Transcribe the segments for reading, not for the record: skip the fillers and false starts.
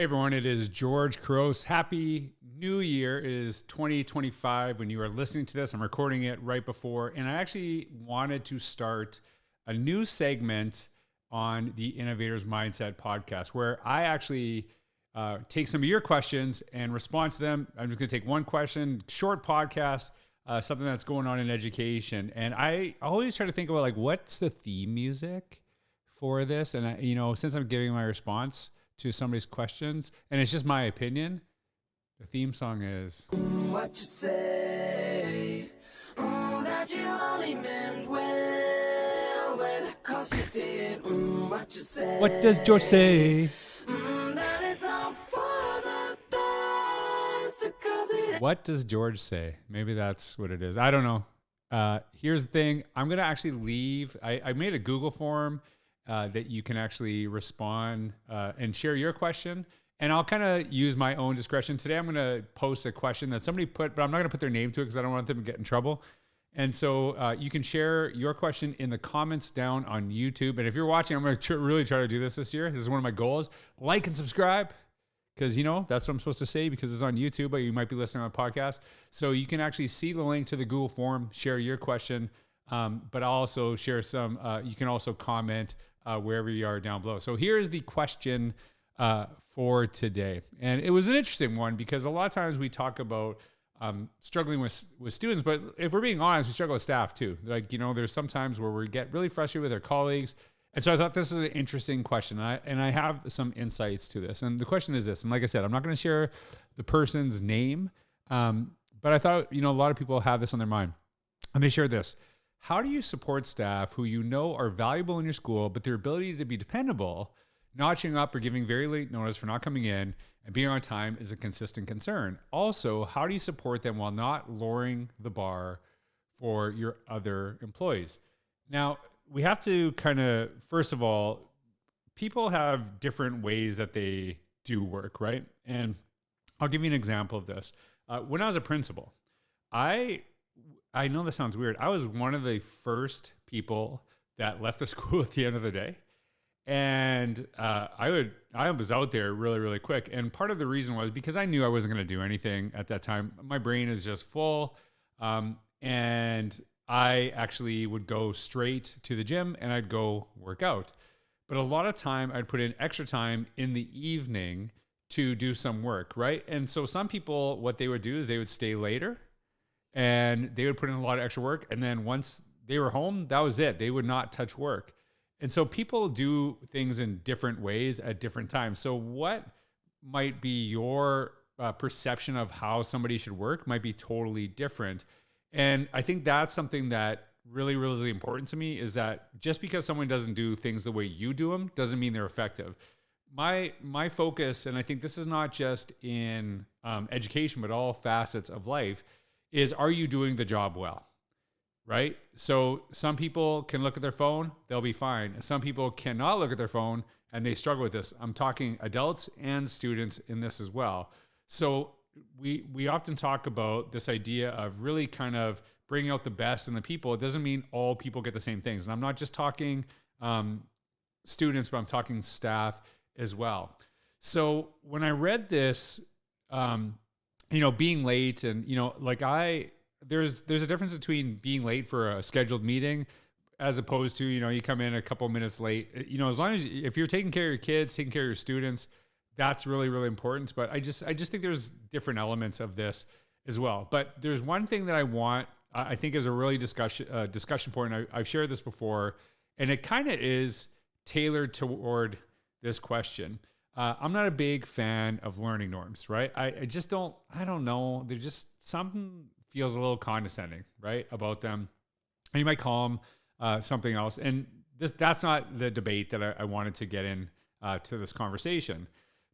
Hey everyone, it is George Couros. Happy New Year. It is 2025 when you are listening to this. I'm recording it right before, and I actually wanted to start a new segment on the Innovators Mindset podcast where I actually take some of your questions and respond to them. I'm just going to take one question, short podcast, something that's going on in education. And I always try to think about what's the theme music for this? And since I'm giving my response to somebody's questions, and it's just my opinion, the theme song is what you say, that you only meant well, 'cause you did, what you say. What does George say? That it's all for the best, 'cause what does George say? Maybe that's what it is. I don't know. Here's the thing. I'm going to actually leave. I made a Google form that you can actually respond and share your question. And I'll kind of use my own discretion. Today, I'm going to post a question that somebody put, but I'm not going to put their name to it because I don't want them to get in trouble. And so you can share your question in the comments down on YouTube. And if you're watching, I'm going to really try to do this year. This is one of my goals. Like and subscribe because, that's what I'm supposed to say because it's on YouTube, but you might be listening on a podcast. So you can actually see the link to the Google form, share your question. But I'll also share some, you can also comment wherever you are down below. So here's the question for today. And it was an interesting one because a lot of times we talk about struggling with students, but if we're being honest, we struggle with staff too. There's some times where we get really frustrated with our colleagues. And so I thought this is an interesting question. And I have some insights to this. And the question is this, and like I said, I'm not going to share the person's name, but I thought, a lot of people have this on their mind. And they share this. How do you support staff who are valuable in your school, but their ability to be dependable, notching up or giving very late notice for not coming in and being on time is a consistent concern? Also, how do you support them while not lowering the bar for your other employees? Now, we have to first of all, people have different ways that they do work, right? And I'll give you an example of this. When I was a principal, I know this sounds weird. I was one of the first people that left the school at the end of the day. And I was out there really, really quick. And part of the reason was because I knew I wasn't going to do anything at that time. My brain is just full. And I actually would go straight to the gym and I'd go work out. But a lot of time I'd put in extra time in the evening to do some work, right? And so some people, what they would do is they would stay later. And they would put in a lot of extra work. And then once they were home, that was it. They would not touch work. And so people do things in different ways at different times. So what might be your perception of how somebody should work might be totally different. And I think that's something that really, really important to me is that just because someone doesn't do things the way you do them doesn't mean they're effective. My focus, and I think this is not just in education, but all facets of life, is are you doing the job well, right? So some people can look at their phone, they'll be fine. Some people cannot look at their phone and they struggle with this. I'm talking adults and students in this as well. So we often talk about this idea of really kind of bringing out the best in the people. It doesn't mean all people get the same things. And I'm not just talking students, but I'm talking staff as well. So when I read this, being late and, there's a difference between being late for a scheduled meeting as opposed to, you come in a couple minutes late, as long as if you're taking care of your kids, taking care of your students, that's really, really important. But I just think there's different elements of this as well. But there's one thing that I think is a really discussion point. I've shared this before, and it kind of is tailored toward this question. I'm not a big fan of learning norms, right? I don't know. They're just something feels a little condescending, right, about them. And you might call them something else. And that's not the debate that I wanted to get in to this conversation.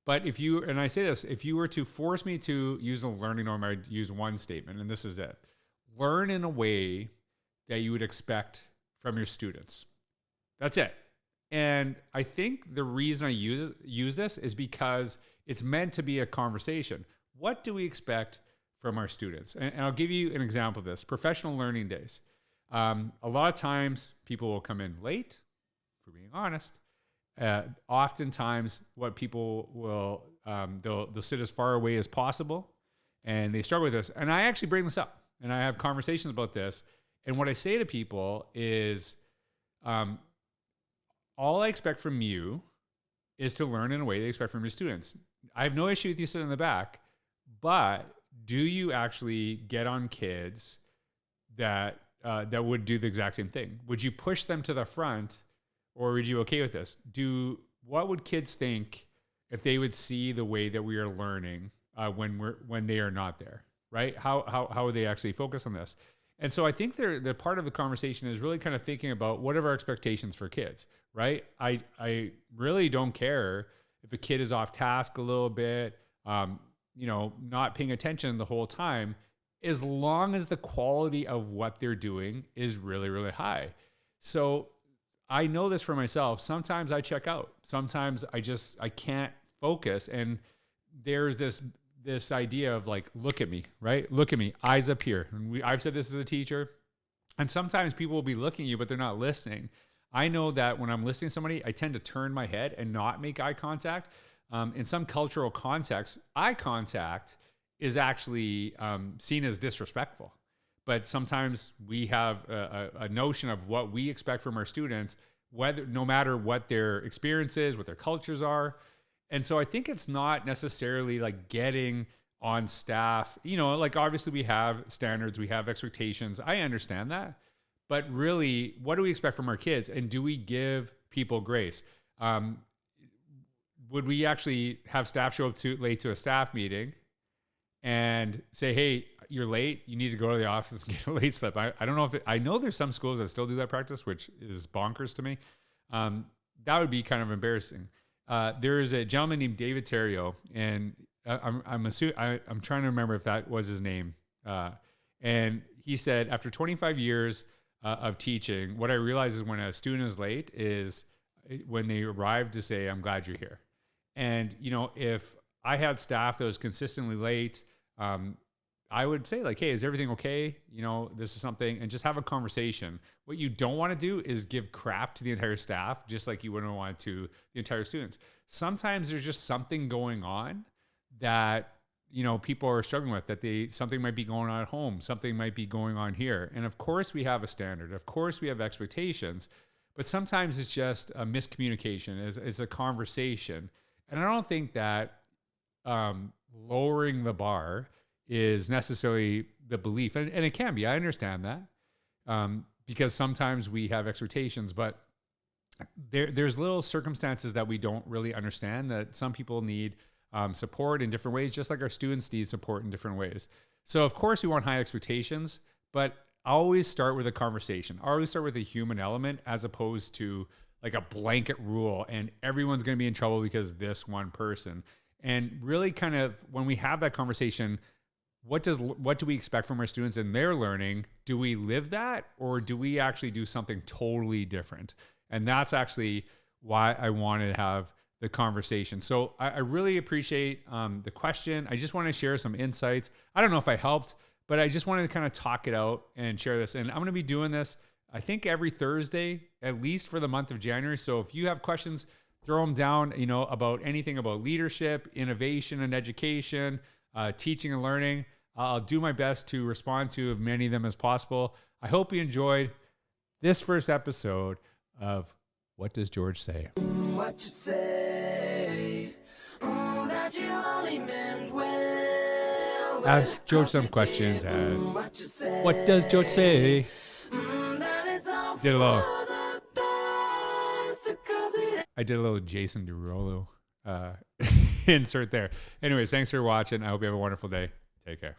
But if you were to force me to use a learning norm, I'd use one statement, and this is it. Learn in a way that you would expect from your students. That's it. And I think the reason I use this is because it's meant to be a conversation. What do we expect from our students? And I'll give you an example of this. Professional learning days. A lot of times people will come in late, if we're being honest. Oftentimes what people will they'll sit as far away as possible, and they struggle with this. And I actually bring this up, and I have conversations about this. And what I say to people is, all I expect from you is to learn in a way they expect from your students. I have no issue with you sitting in the back, but do you actually get on kids that would do the exact same thing? Would you push them to the front, or would you okay with this? What would kids think if they would see the way that we are learning when they are not there, right? How would they actually focus on this? And so I think the part of the conversation is really kind of thinking about what are our expectations for kids, right? I really don't care if a kid is off task a little bit, not paying attention the whole time, as long as the quality of what they're doing is really, really high. So I know this for myself. Sometimes I check out. Sometimes I can't focus. And there's this idea of like, look at me, right? Look at me, eyes up here. And I've said this as a teacher. And sometimes people will be looking at you, but they're not listening. I know that when I'm listening to somebody, I tend to turn my head and not make eye contact. In some cultural contexts, eye contact is actually seen as disrespectful. But sometimes we have a notion of what we expect from our students, no matter what their experience is, what their cultures are. And so I think it's not necessarily like getting on staff, like obviously we have standards, we have expectations. I understand that. But really, what do we expect from our kids? And do we give people grace? Would we actually have staff show up late to a staff meeting and say, hey, you're late, you need to go to the office and get a late slip? I don't know I know there's some schools that still do that practice, which is bonkers to me. That would be kind of embarrassing. There is a gentleman named David Terrio, and I'm trying to remember if that was his name. And he said, after 25 years of teaching, what I realize is when a student is late is when they arrive to say, I'm glad you're here. And, if I had staff that was consistently late, I would say like, hey, is everything okay? This is something, and just have a conversation. What you don't want to do is give crap to the entire staff, just like you wouldn't want to the entire students. Sometimes there's just something going on that, people are struggling with, something might be going on at home. Something might be going on here. And of course we have a standard. Of course we have expectations, but sometimes it's just a miscommunication. It's a conversation. And I don't think that lowering the bar is necessarily the belief. And it can be, I understand that, because sometimes we have expectations, but there's little circumstances that we don't really understand, that some people need support in different ways, just like our students need support in different ways. So of course we want high expectations, but I always start with a conversation. I always start with a human element, as opposed to like a blanket rule and everyone's going to be in trouble because this one person. And really kind of when we have that conversation, what do we expect from our students in their learning? Do we live that, or do we actually do something totally different? And that's actually why I wanted to have the conversation. So I really appreciate the question. I just want to share some insights. I don't know if I helped, but I just wanted to kind of talk it out and share this. And I'm going to be doing this, I think, every Thursday, at least for the month of January. So if you have questions, throw them down, about anything about leadership, innovation and education, teaching and learning. I'll do my best to respond to as many of them as possible. I hope you enjoyed this first episode of What Does George Say? What you say? That you only meant well. Ask George some questions as what does George say? Did I did a little Jason Derulo insert there. Anyways, thanks for watching. I hope you have a wonderful day. Take care.